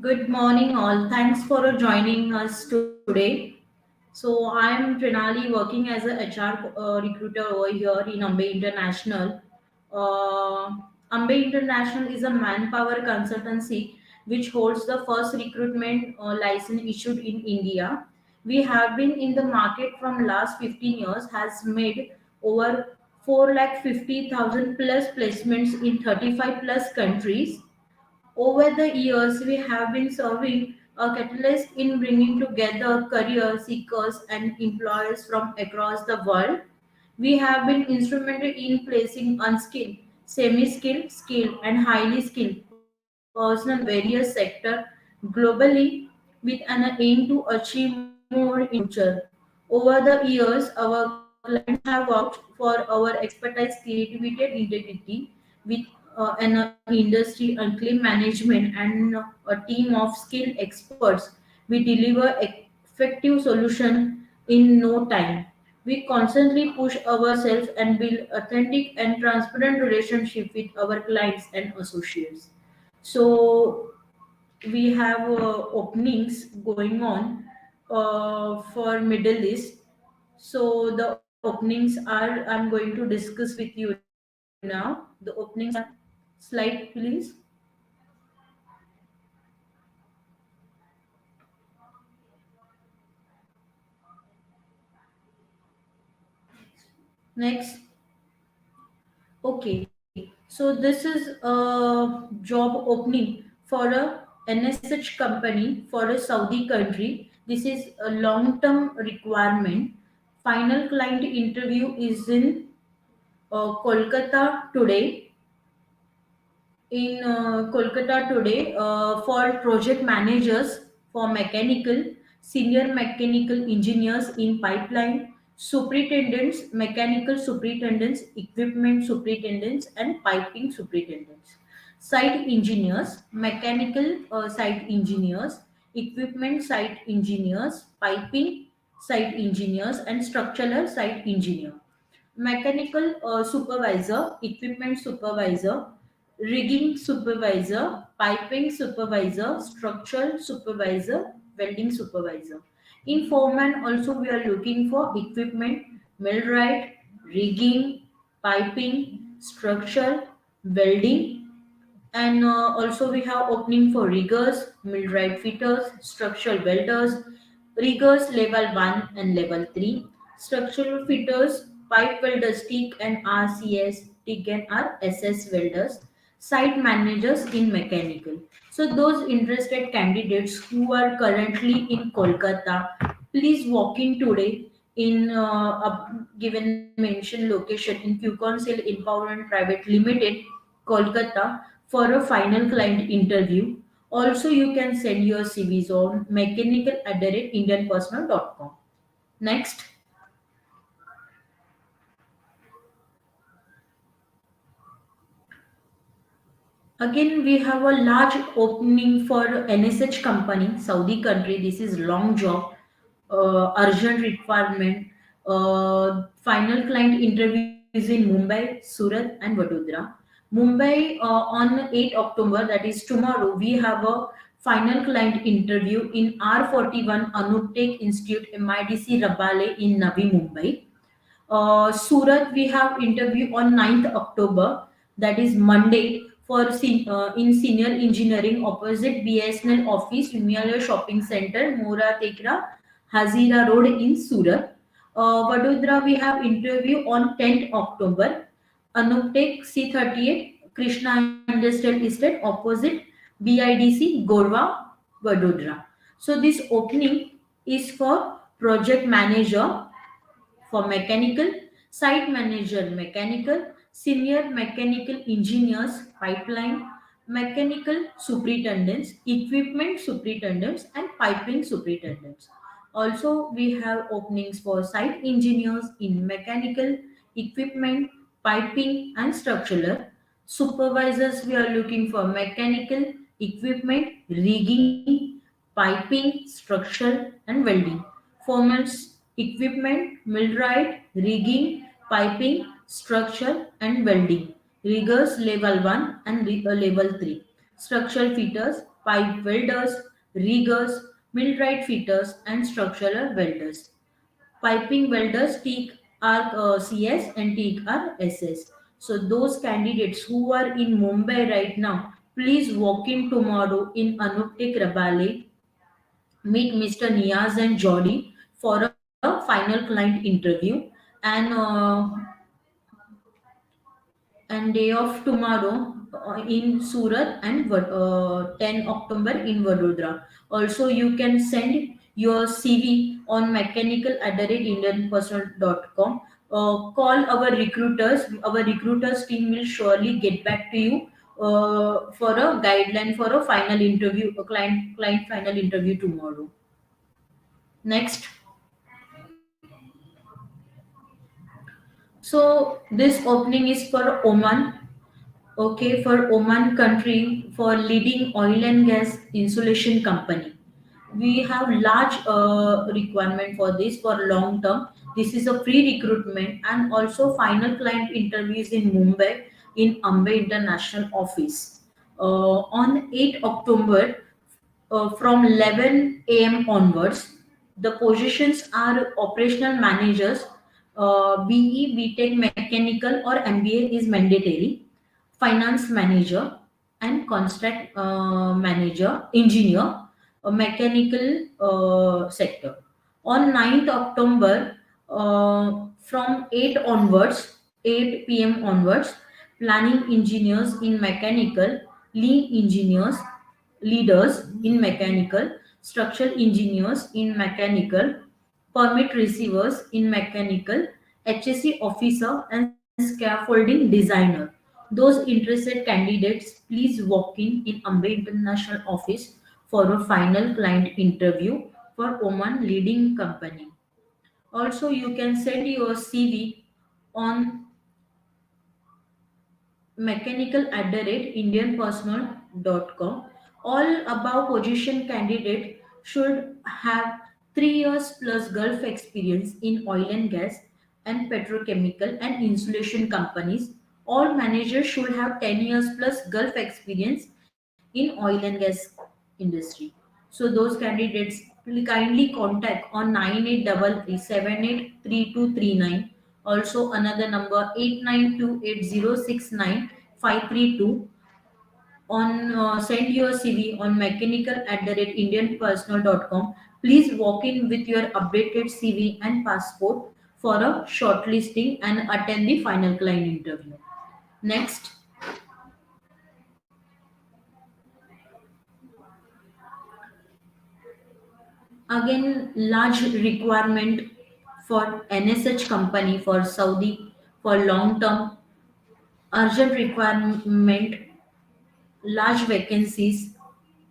Good morning, all. Thanks for joining us today. So, I'm Trinali working as a HR recruiter over here in Ambe International. Ambe International is a manpower consultancy which holds the first recruitment license issued in India. We have been in the market from last 15 years, has made over 4,50,000 plus placements in 35 plus countries. Over the years, we have been serving a catalyst in bringing together career seekers and employers from across the world. We have been instrumental in placing unskilled, semi-skilled, skilled, and highly skilled personnel in various sectors globally with an aim to achieve more in future. Over the years, our clients have vouched for our expertise, creativity, and integrity with an industry and claim management and a team of skilled experts. We deliver effective solution in no time. We constantly push ourselves and build authentic and transparent relationship with our clients and associates. So we have openings going on for Middle East. So the openings are I'm going to discuss with you now. The openings are slide please. Next. Okay. So this is a job opening for a NSH company for a Saudi country. This is a long-term requirement. Final client interview is in Kolkata today. Kolkata today for project managers for mechanical, senior mechanical engineers in pipeline, superintendents, mechanical superintendents, equipment superintendents, and piping superintendents. Site engineers, mechanical site engineers, equipment site engineers, piping site engineers, and structural site engineer. Mechanical supervisor, equipment supervisor, rigging supervisor, piping supervisor, structural supervisor, welding supervisor. In foreman also we are looking for equipment, millwright, rigging, piping, structural, welding, and also we have opening for riggers, millwright fitters, structural welders, riggers level 1 and level 3, structural fitters, pipe welders TIG and RCS, TIG and RSS welders, site managers in mechanical. So those interested candidates who are currently in Kolkata, please walk in today in a given mentioned location in Qconsil Empowerment Private Limited, Kolkata, for a final client interview. Also, you can send your CVs on mechanical@indianpersonal.com. Next. Again, we have a large opening for NSH company, Saudi country. This is long job, urgent requirement. Final client interviews in Mumbai, Surat, and Vadodara. Mumbai on 8 October, that is tomorrow, we have a final client interview in R41 Anuptek Institute, MIDC Rabale in Navi Mumbai. Surat, we have interview on 9th October, that is Monday, for in senior engineering opposite BSNL office, Himalaya Shopping Center, Mora Tekra, Hazira Road in Surat. Vadodara, we have interview on 10th October, Anuptek C38, Krishna Industrial Estate opposite BIDC, Gorwa, Vadodara. So this opening is for project manager for mechanical, site manager mechanical, senior mechanical engineers pipeline, mechanical superintendents, equipment superintendents, and piping superintendents. Also, we have openings for site engineers in mechanical, equipment, piping, and structural. Supervisors, we are looking for mechanical, equipment, rigging, piping, structural, and welding. Formats, equipment, millwright, rigging, piping, structure, and welding. Riggers level 1 and level 3. Structural fitters, pipe welders, riggers, millwright fitters, and structural welders. Piping welders TEAG are CS and TEAG are SS. So those candidates who are in Mumbai right now, please walk in tomorrow in Anuptik Rabale, meet Mr. Niaz and Jody for a final client interview, and day of tomorrow in Surat and 10 October in Vadodara. Also, you can send your CV on mechanical@indianpersonal.com. Call our recruiters. Our recruiters team will surely get back to you for a guideline for a final interview, a client final interview tomorrow. Next, so this opening is for Oman. Okay, for Oman country, for leading oil and gas insulation company. We have large requirement for this for long term. This is a free recruitment and also final client interviews in Mumbai in Ambe International office. On 8 October, from 11 a.m. onwards. The positions are operational managers, BE, BTech, mechanical or MBA is mandatory, finance manager and contract manager, engineer, mechanical sector. On 9th October, from 8 onwards, 8 p.m. onwards, planning engineers in mechanical, lean engineers, leaders in mechanical, structural engineers in mechanical, permit receivers in mechanical, HSC officer and scaffolding designer. Those interested candidates, please walk in Ambe International office for a final client interview for Oman leading company. Also, you can send your CV on mechanical@indianpersonal.com. All above position candidate should have 3 years plus Gulf experience in oil and gas and petrochemical and insulation companies. All managers should have 10 years plus Gulf experience in oil and gas industry. So those candidates kindly contact on 9833783239. Also another number 8928069532. On send your CV on mechanical@indianpersonal.com. Please walk in with your updated CV and passport for a shortlisting and attend the final client interview. Next, again large requirement for NSH company for Saudi for long term, urgent requirement, large vacancies.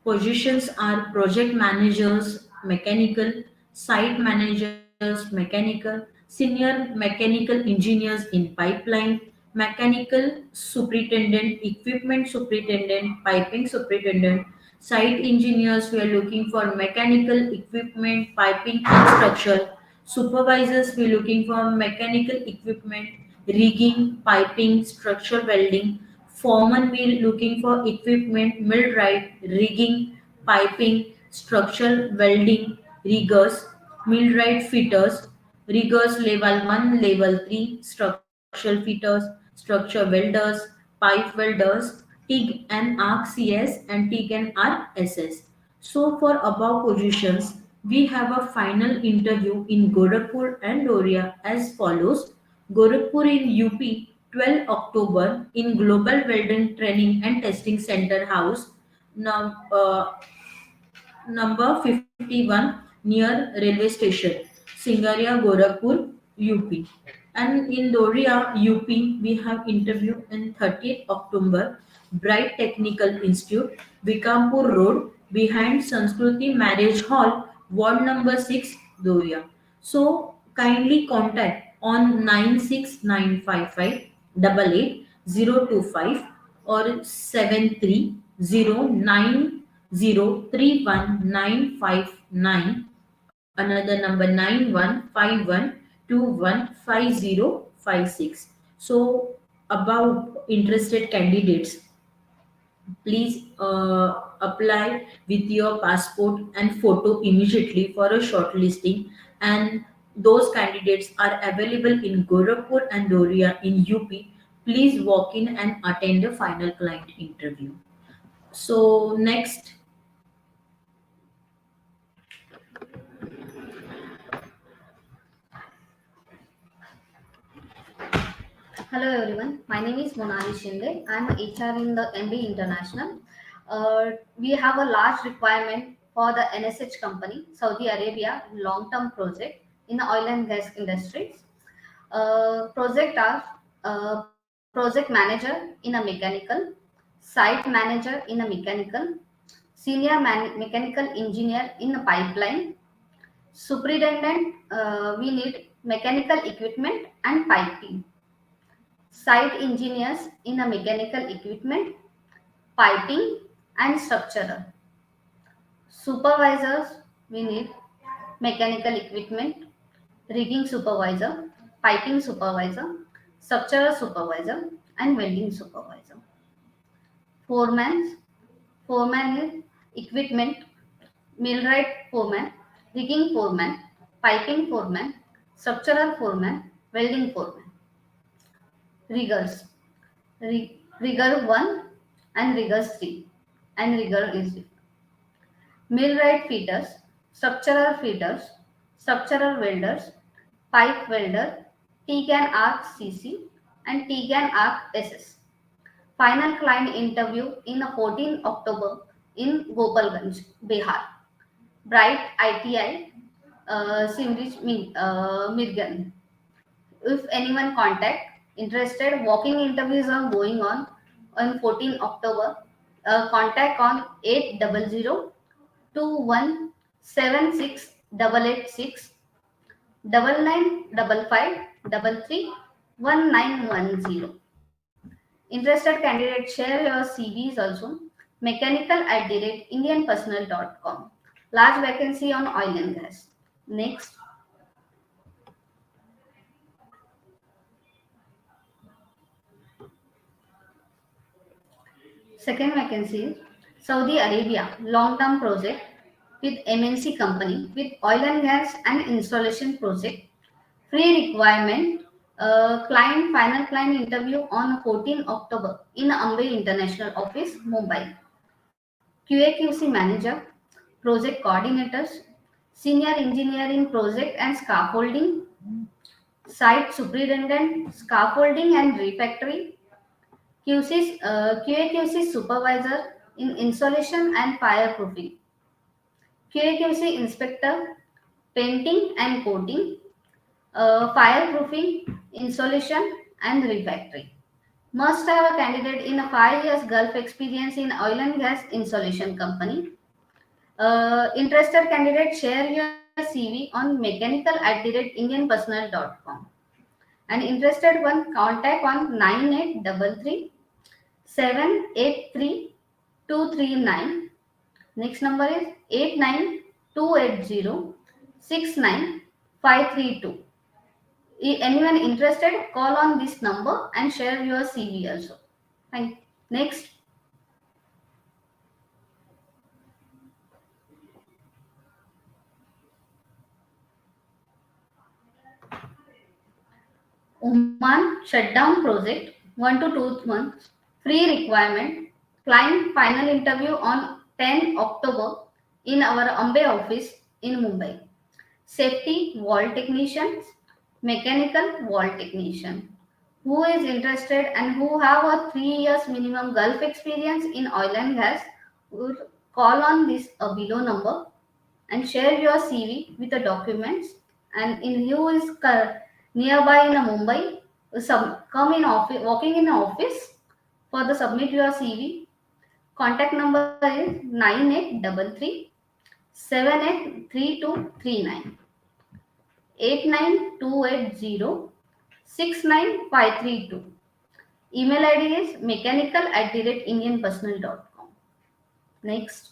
Positions are project managers, mechanical, site managers, mechanical, senior mechanical engineers in pipeline, mechanical superintendent, equipment superintendent, piping superintendent, site engineers. We are looking for mechanical equipment, piping and structure. Supervisors, we are looking for mechanical equipment, rigging, piping, structural welding. Foreman will looking for equipment, millwright, rigging, piping, structural welding, riggers, millwright fitters, riggers level 1, level 3, structural fitters, structure welders, pipe welders, TIG and ARC CS and TIG and ARC SS. So for above positions, we have a final interview in Gorakhpur and Doria as follows. Gorakhpur in UP, 12 October in Global Welding Training and Testing Center House, num- uh, number 51 near railway station, Singaria, Gorakhpur, UP. And in Doria, UP, we have interview in 30th October, Bright Technical Institute, Bikampur Road, behind Sanskruti Marriage Hall, Ward number 6, Doria. So kindly contact on 96955 88 or 7309031959. Another number 9151215056. So about interested candidates, please apply with your passport and photo immediately for a shortlisting, and those candidates are available in Gorakhpur and Doria in UP. Please walk in and attend the final client interview. So next. Hello everyone, my name is Monali Shinde. I am a HR in the Ambe International. We have a large requirement for the NSH company, Saudi Arabia, long-term project in the oil and gas industries. Project are project manager in a mechanical, site manager in a mechanical, mechanical engineer in a pipeline, superintendent. We need mechanical equipment and piping, site engineers in a mechanical equipment, piping and structural. Supervisors, we need mechanical equipment, rigging supervisor, piping supervisor, structural supervisor and welding supervisor. Foreman, foreman is equipment, millwright foreman, rigging foreman, piping foreman, structural foreman, welding foreman. Riggers, rigger 1 and rigger 3 and rigger is millwright fitters, structural welders, pipe welder, TGAN ARC CC and TGAN ARC SS. Final client interview in 14 October in Gopalganj, Bihar. Bright ITI, Simrich Mirgan. If anyone contact interested, walking interviews are going on 14 October. Contact on 800 2176 9955 Interested candidates, share your CVs also. Mechanical@indianpersonal.com. Large vacancy on oil and gas. Next. Second vacancy is Saudi Arabia long-term project with MNC company with oil and gas and installation project. Free requirement. Final client interview on 14 October in Ambe International Office, Mumbai. QA/QC manager, project coordinators, senior engineering project and scaffolding, site superintendent, scaffolding and refactory, QA/QC supervisor in installation and fireproofing, QA/QC inspector, painting and coating, fireproofing, installation and refactory. Must have a candidate in a 5 years Gulf experience in oil and gas installation company. Interested candidate, share your CV on mechanical@indianpersonal.com. And interested one, contact on 9833 783 239. Next number is 89280 69532. Anyone interested, call on this number and share your CV also. Thank you. Next. Oman shutdown project 1 to 2 months. Free requirement. Client final interview on 10 October in our Ambe office in Mumbai. Safety wall technicians, mechanical wall technician. Who is interested and who have a 3 years minimum Gulf experience in oil and gas would call on this below number and share your CV with the documents. And in who is nearby in Mumbai, come in office, walking in office for the submit your CV. Contact number is 9833 783239 89280 69532. Email ID is mechanical@indianpersonal.com. Next.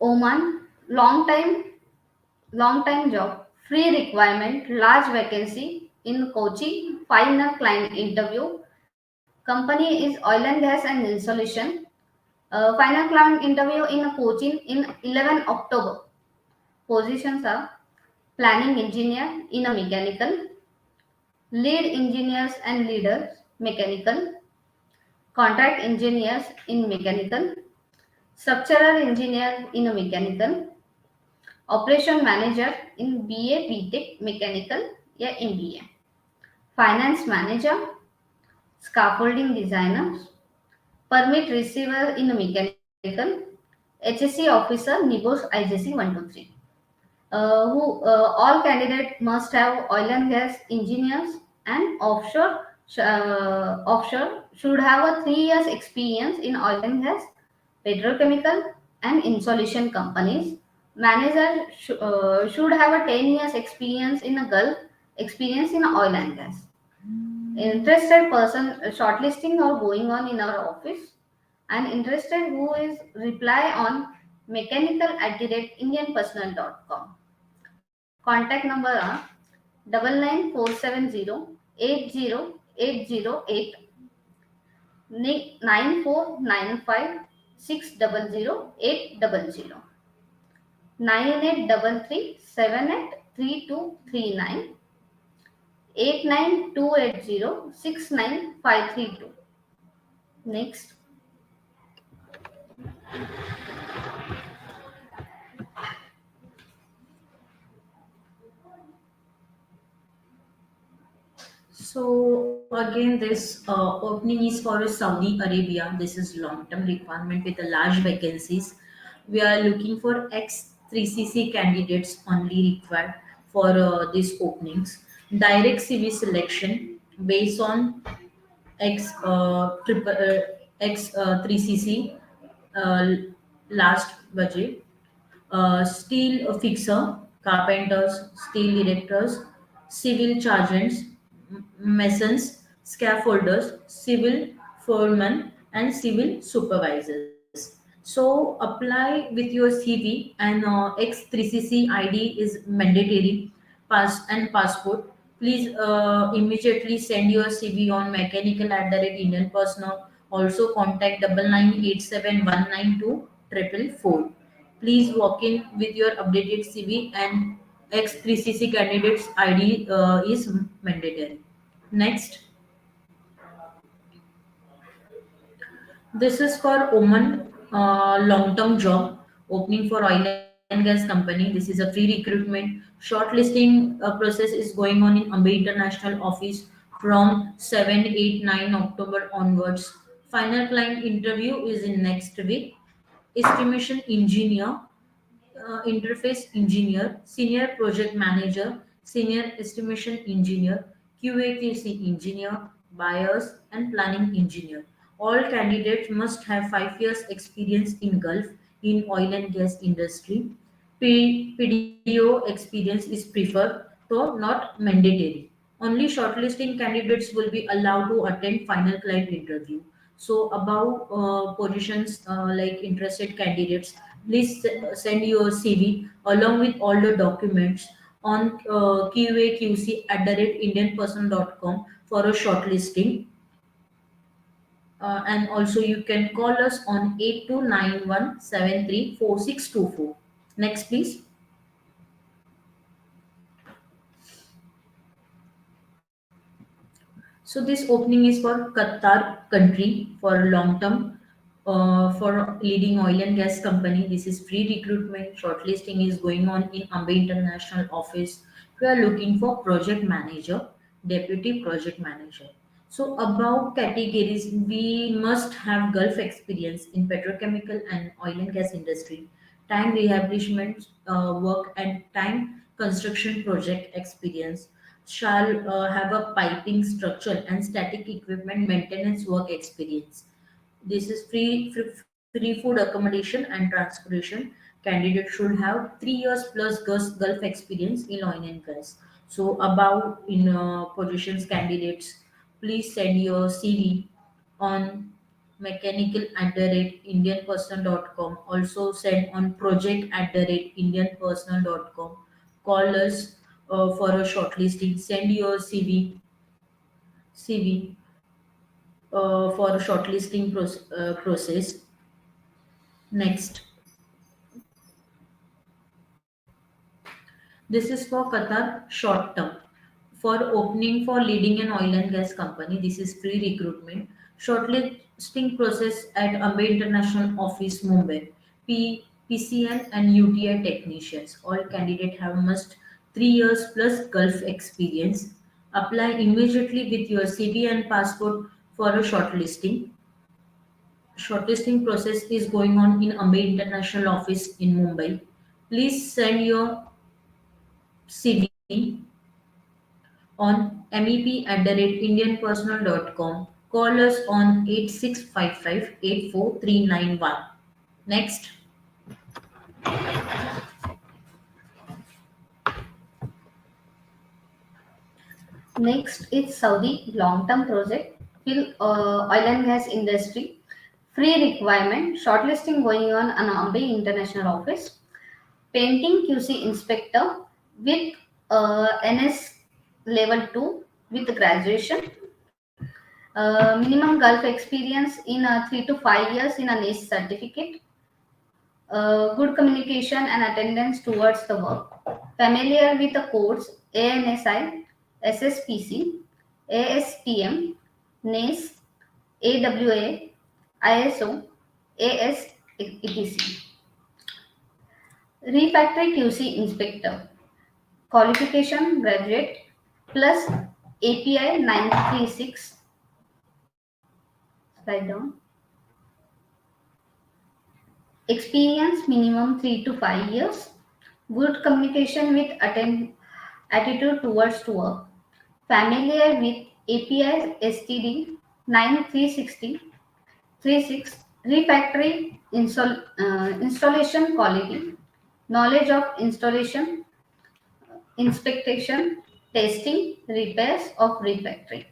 Oman, long time job, free requirement, large vacancy in Kochi, final client interview. Company is oil and gas and insulation. Final client interview in Cochin in 11 October. Positions are planning engineer in a mechanical, lead engineers and leaders mechanical, contract engineers in mechanical, structural engineer in a mechanical, operation manager in BA BTech mechanical या MBA, finance manager, scaffolding designers, permit receiver in a mechanical, HSC officer, NIBOS IJC 123. All candidates must have oil and gas engineers and offshore should have a 3 years experience in oil and gas, petrochemical and insulation companies. Manager should have a 10 years experience in a Gulf, experience in oil and gas. Interested person shortlisting or going on in our office, and interested who is reply on mechanical@indianpersonal.com. Contact number are 99470 80808 9495 600 800 9833 89280 Next. So again, this opening is for Saudi Arabia. This is long-term requirement with a large vacancies. We are looking for X3CC candidates only required for these openings. Direct CV selection based on X 3CC uh, last budget, steel fixer, carpenters, steel erectors, civil sergeants, masons, scaffolders, civil foremen, and civil supervisors. So apply with your CV and X3CC ID is mandatory, and passport. Please immediately send your CV on mechanical at the rate Indian personnel. Also contact 9987192444. Please walk in with your updated CV and X3CC candidates ID is mandatory. Next, this is for Oman long-term job opening for oil and gas company. This is a free recruitment. Shortlisting process is going on in Ambe International office from 7, 8, 9 October onwards. Final client interview is in next week. Estimation engineer, interface engineer, senior project manager, senior estimation engineer, QA/QC engineer, buyers, and planning engineer. All candidates must have 5 years experience in Gulf in oil and gas industry. PDO experience is preferred, though not mandatory. Only shortlisting candidates will be allowed to attend final client interview. So above positions like interested candidates, please send your CV along with all the documents on QAQC at the rate indianperson.com for a shortlisting. And also you can call us on 8291734624. Next, please. So this opening is for Qatar country for long term for leading oil and gas company. This is free recruitment. Shortlisting is going on in Ambe International office. We are looking for project manager, deputy project manager. So above categories, we must have Gulf experience in petrochemical and oil and gas industry, time rehabilitation work and time construction project experience, shall have a piping structure and static equipment maintenance work experience. This is free food accommodation and transportation. Candidate should have 3 years plus Gulf experience in oil and gas. So above in positions candidates, please send your CV on mechanical at the rate indianpersonal.com. Also send on project at the rate indianpersonal.com. Call us for a shortlisting. Send your CV CV for shortlisting process. Next, this is for Qatar short term. For opening for leading an oil and gas company, this is free recruitment. Shortlisting process at Ambe International Office, Mumbai. PCN and UTI technicians. All candidates have must 3 years plus Gulf experience. Apply immediately with your CV and passport for a shortlisting. Shortlisting process is going on in Ambe International Office in Mumbai. Please send your CV on mep@indianpersonal.com. Call us on 8655 84391. Next, Next is Saudi long-term project, fill oil and gas industry. Free requirement, shortlisting going on an Ambe International Office. Painting QC inspector with NS level 2 with graduation. Minimum Gulf experience in 3 to 5 years in a NACE certificate. Good communication and attendance towards the work. Familiar with the codes ANSI, SSPC, ASTM, NACE, AWA, ISO, AS, etc. Refactory QC inspector. Qualification graduate plus API 936. Slide down. Experience minimum 3 to 5 years. Good communication with attitude towards to work. Familiar with API STD 9360 36. Refactory installation quality. Knowledge of installation, inspection, testing, repairs of refactory.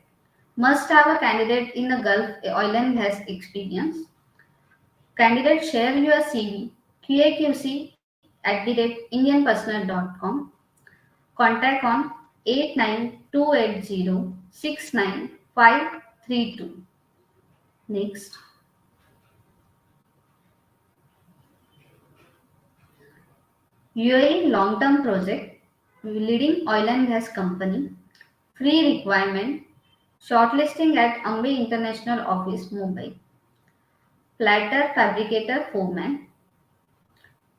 Must have a candidate in a Gulf oil and gas experience. Candidate share your CV qaqc@indianpersonal.com. Contact on 89280 69532. Next, UAE long-term project, leading oil and gas company, free requirement, shortlisting at Ambe International Office, Mumbai, platter fabricator foreman,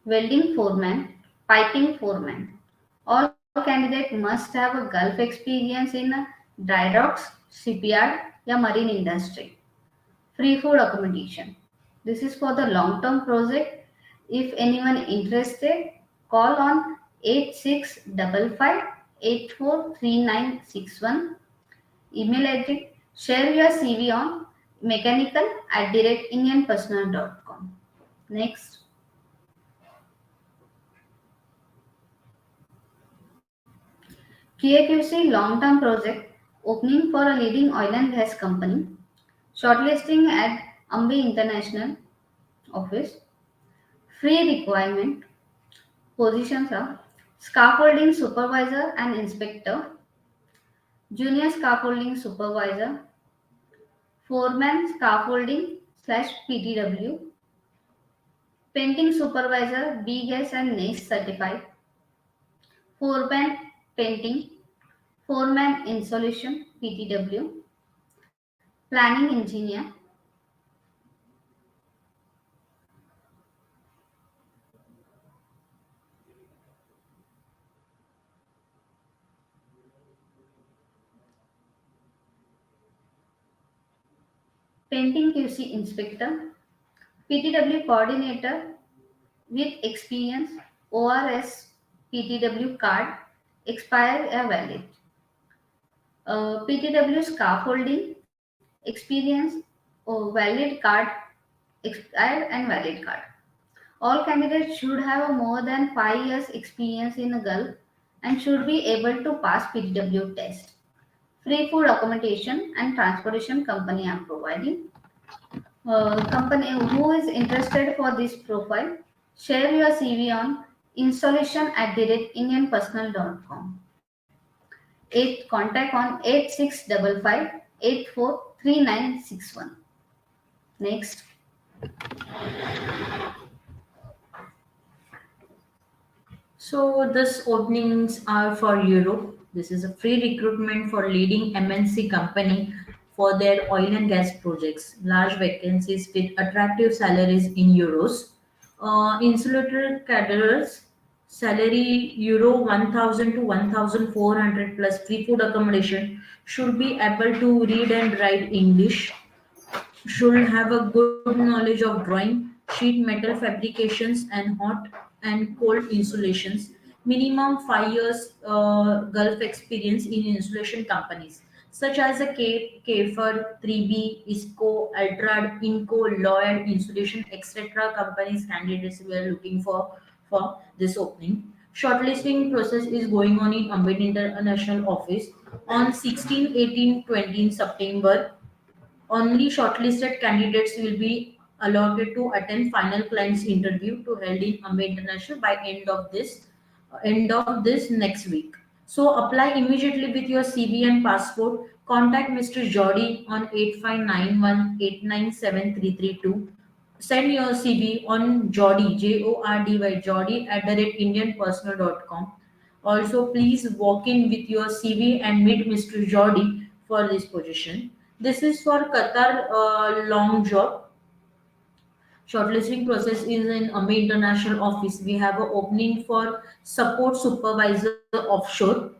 welding foreman, piping foreman. All candidates must have a Gulf experience in dry docks, shipyard, या marine industry. Free food accommodation. This is for the long-term project. If anyone interested, call on 8655 843961. Email address. Share your CV on mechanical@indianpersonal.com. Next, QAQC long-term project opening for a leading oil and gas company. Shortlisting at Ambe International Office. Free requirement. Positions are scaffolding supervisor and inspector, junior scaffolding supervisor, foreman scaffolding slash PTW, painting supervisor B gas and NACE certified, foreman painting, foreman insulation PTW, planning engineer, painting QC inspector, PTW coordinator with experience, ORS PTW card, expire a valid. PTW scaffolding, experience, valid card, expired and valid card. All candidates should have a more than 5 years experience in the Gulf and should be able to pass PTW test. Free food accommodation and transportation company are providing. Company who is interested for this profile, share your CV on installation@indianpersonal.com. 8 contact on 8655 843961. Next. So this openings are for Europe. This is a free recruitment for leading MNC company for their oil and gas projects. Large vacancies with attractive salaries in euros. Insulator cadres salary euro 1000 to 1400 plus free food accommodation. Should be able to read and write English, should have a good knowledge of drawing, sheet metal fabrications, and hot and cold insulations. Minimum 5 years Gulf experience in insulation companies such as a Cape, Kafer, 3B, ISCO, Altrad, Inco, Lloyd, Insulation, etc. companies candidates we are looking for this opening. Shortlisting process is going on in Ambe International office on 16, 18, 20 September. Only shortlisted candidates will be allotted to attend final clients interview to held in Ambe International by end of this next week. So apply immediately with your CV and passport. Contact Mr. Jody on 8591 Send your CV on Jody, Jordy, Jody at the rate indianpersonal.com. Also, please walk in with your CV and meet Mr. Jody for this position. This is for Qatar long job. Shortlisting process is in Ambe International office. We have an opening for support supervisor offshore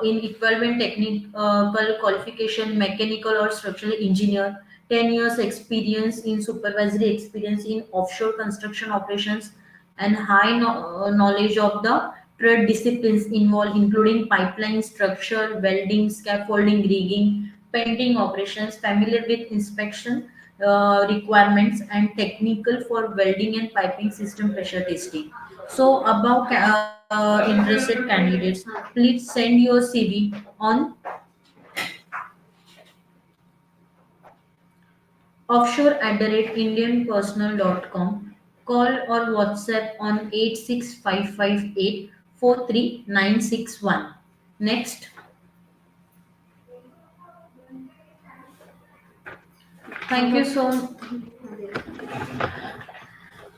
in equivalent technical qualification, mechanical or structural engineer, 10 years experience in supervisory experience in offshore construction operations, and high knowledge of the trade disciplines involved, including pipeline structure, welding, scaffolding, rigging, painting operations, familiar with inspection requirements, and technical for welding and piping system pressure testing. So, above interested candidates, please send your CV on offshore at the rate indianpersonal.com. Call or WhatsApp on 86558 43961. Next, thank you so.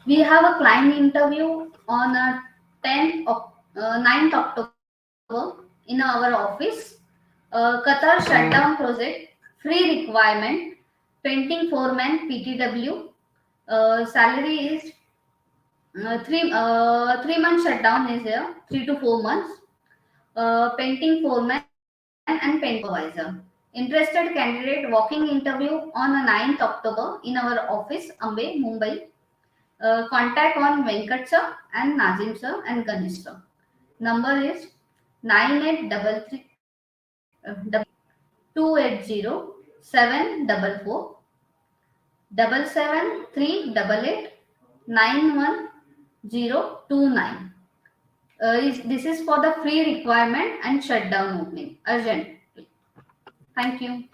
We have a client interview on 9th October in our office. Qatar shutdown project, free requirement, painting foreman PTW. Salary is 3 months shutdown is here, 3 to 4 months. Painting foreman and painting supervisor. Interested candidate walking interview on 9th October in our office, Ambe, Mumbai. Contact on Venkat sir and Nazim sir and Ganesh sir. Number is 9833-280-744-77388-91029. This is for the free requirement and shutdown opening urgently. Thank you.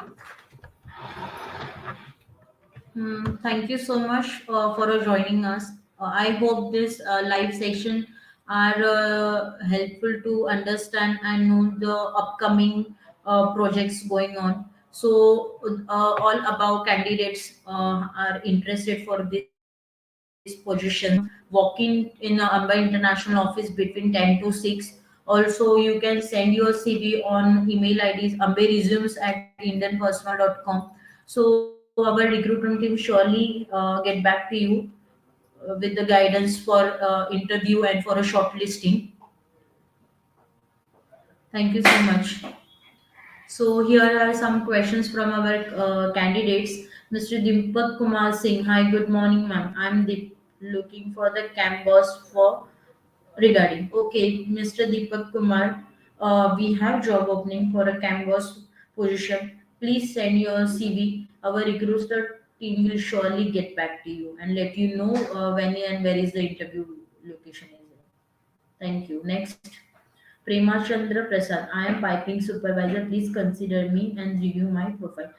Thank you so much for joining us. I hope this live session are helpful to understand and know the upcoming projects going on. So all about candidates are interested for this position. Walk in Amba International office between 10 to 6. Also, you can send your CV on email IDs amberesumes@indianpersonal.com. So our recruitment team surely get back to you with the guidance for interview and for a shortlisting. Thank you so much. So here are some questions from our candidates. Mr. Dimpak Kumar Singh. Hi, good morning, ma'am. Looking for the canvas for regarding. Okay, Mr. Deepak Kumar, we have job opening for a canvas position. Please send your CV. Our recruiter team will surely get back to you and let you know when and where is the interview location is. Thank you. Next, Prema Chandra Prasad. I am piping supervisor. Please consider me and review my profile.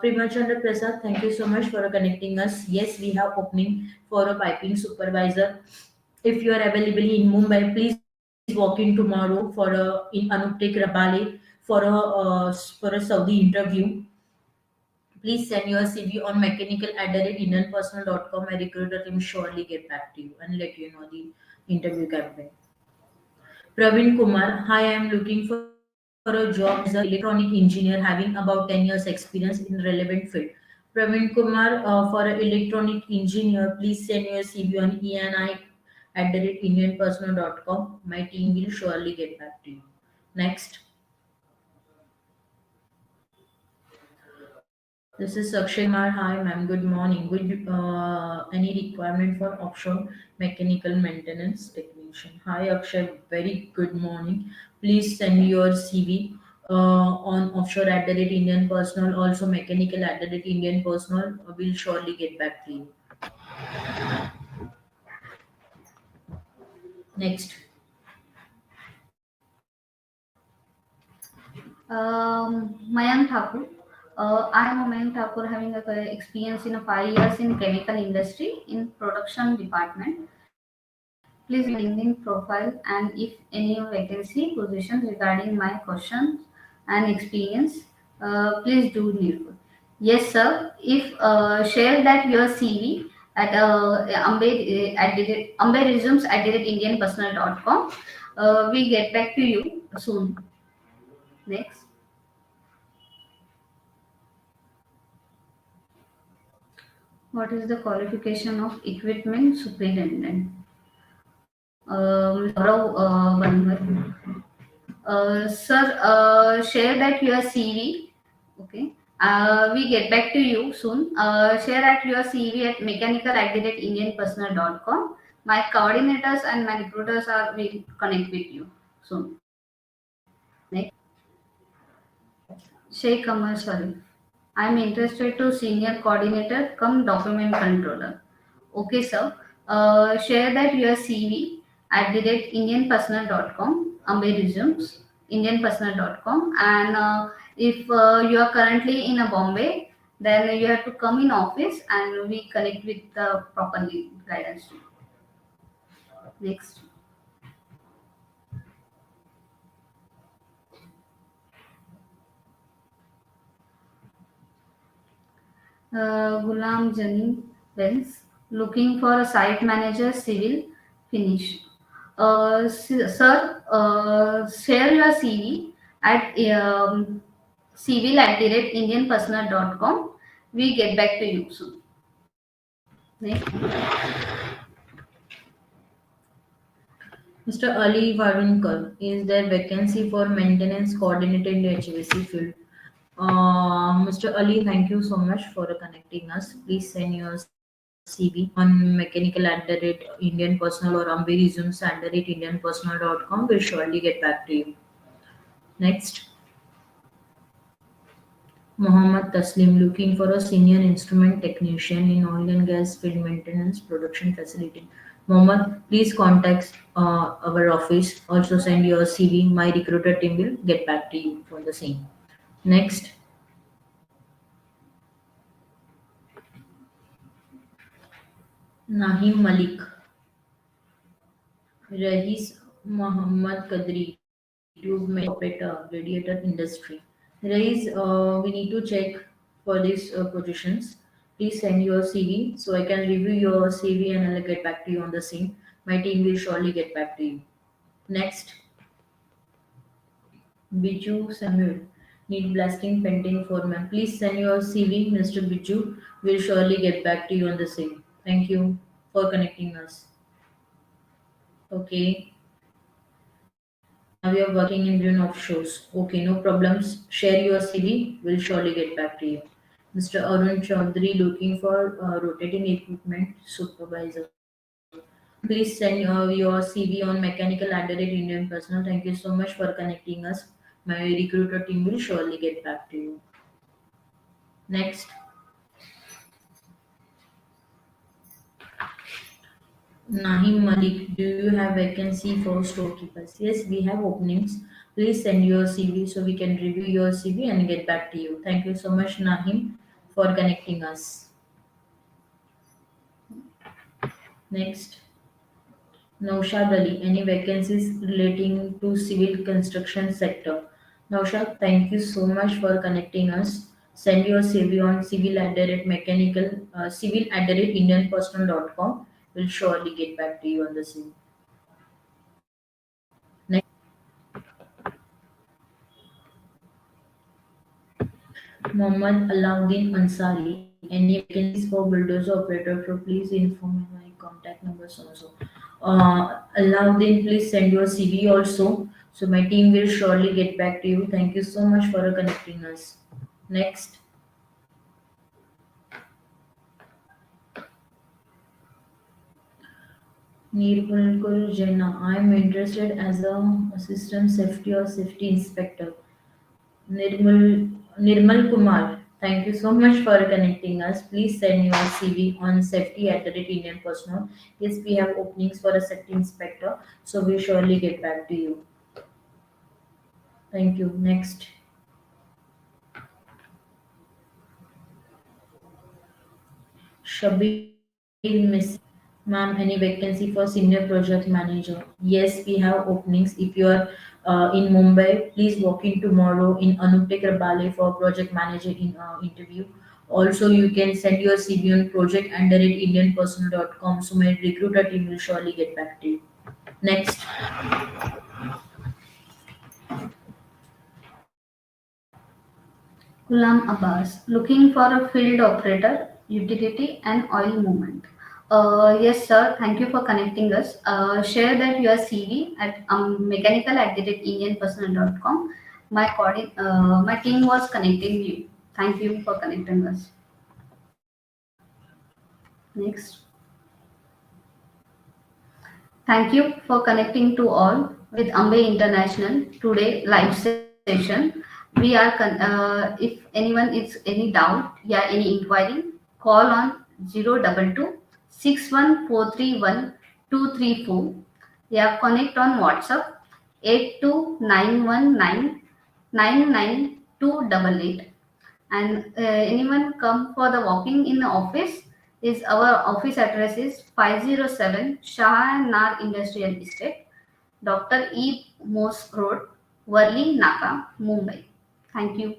Prema Chandra Prasad, thank you so much for connecting us. Yes, we have opening for a piping supervisor. If you are available in Mumbai, please walk in tomorrow for in Anuptek Rabale. for a Saudi interview, please send your CV on mechanical@indianpersonal.com. My recruiter team surely get back to you and let you know the interview campaign. Praveen Kumar, hi, I am looking for a job as an electronic engineer having about 10 years experience in relevant field. Praveen Kumar, for an electronic engineer, please send your CV on eni@indianpersonal.com. My team will surely get back to you. Next, this is Akshay Kumar. Hi, ma'am. Good morning. Any requirement for offshore mechanical maintenance technician? Hi, Akshay. Very good morning. Please send your CV on offshore @Indian Personal. Also, mechanical @Indian Personal. Will surely get back to you. Next, Mayank Thakur. I am a Mayank Thakur having a experience in 5 years in chemical industry in production department. Please LinkedIn profile and if any vacancy positions regarding my questions and experience, please do need. Yes, sir. If share that your CV at Ambe resumes at indianpersonal.com. We get back to you soon. Next. What is the qualification of equipment superintendent? Mr. Gaurav Banwar. Sir, share that your CV. Okay. We get back to you soon. Share at your CV at mechanical@indianpersonal.com. My coordinators and my recruiters will connect with you soon. Next. Sheikh Amar Sharif. I'm interested to senior coordinator come document controller. Okay, sir. Share that your CV at the rate indianpersonal.com, Ambe resumes, indianpersonal.com. And if you are currently in a Bombay, then you have to come in office and we connect with the properly guidance. Next. Gulam Jani Benz, looking for a site manager civil finish. Sir, share your CV at civil@indianpersonal.com. We get back to you soon. Next. Mr. Ali Varunkar, is there vacancy for maintenance coordinator in the HVAC field? Mr. Ali, thank you so much for connecting us. Please send your CV on mechanical@Indian Personal or Ambe resumes @indianpersonal.com. We'll surely get back to you. Next, Mohammed Taslim, looking for a senior instrument technician in oil and gas field maintenance production facility. Mohammed, please contact our office. Also send your CV. My recruiter team will get back to you for the same. Next, Nahim Malik. Rahis Muhammad Kadri, tube operator, radiator industry. Rahis, we need to check for these positions. Please send your CV so I can review your CV and I'll get back to you on the same. My team will surely get back to you. Next, Biju Samuel. Need blasting painting foreman. Please send your CV, Mr. Biju. We'll surely get back to you on the same. Thank you for connecting us. Okay. Now you're working in Green offshores. Okay, no problems. Share your CV. We'll surely get back to you. Mr. Arun Chaudhary looking for rotating equipment supervisor. Please send your CV on mechanical@Indian Personal. Thank you so much for connecting us. My recruiter team will surely get back to you. Next, Nahim Malik, do you have vacancy for storekeepers? Yes, we have openings. Please send your CV so we can review your CV and get back to you. Thank you so much, Nahim, for connecting us. Next, Naushad Ali, any vacancies relating to civil construction sector? Naushad, thank you so much for connecting us. Send your CV on civil@indianpersonal.com. We'll surely get back to you on the same. Next, Mohammad Alauddin Ansari. Any vacancies for bulldozer operator? So please inform me my contact numbers also. Alauddin, please send your CV also. So my team will surely get back to you. Thank you so much for connecting us. Next, Nirmal Jaina. I am interested as a assistant safety or safety inspector. Nirmal Kumar. Thank you so much for connecting us. Please send your CV on safety at the rate Indian Personnel. Yes, we have openings for a safety inspector, so we surely get back to you. Thank you. Next, Shabir Miss. Ma'am, any vacancy for senior project manager? Yes, we have openings. If you are in Mumbai, please walk in tomorrow in Anupte Krabale for project manager in interview. Also, you can send your CV on project@indianpersonal.com. So my recruiter team will surely get back to you. Next, Ghulam Abbas, looking for a field operator, utility and oil movement. Yes, sir. Thank you for connecting us. Share that your CV at mechanical@indianpersonal.com. My team was connecting you. Thank you for connecting us. Next. Thank you for connecting to all with Ambe International today live session. We are if anyone is any doubt, yeah, any inquiry, call on 022 Yeah, connect on WhatsApp 82919999288. And anyone come for the walking in the office is our office address is 507 Shah Nar Industrial Estate, Dr. E. Mose Road, Worli, Naka, Mumbai. Thank you.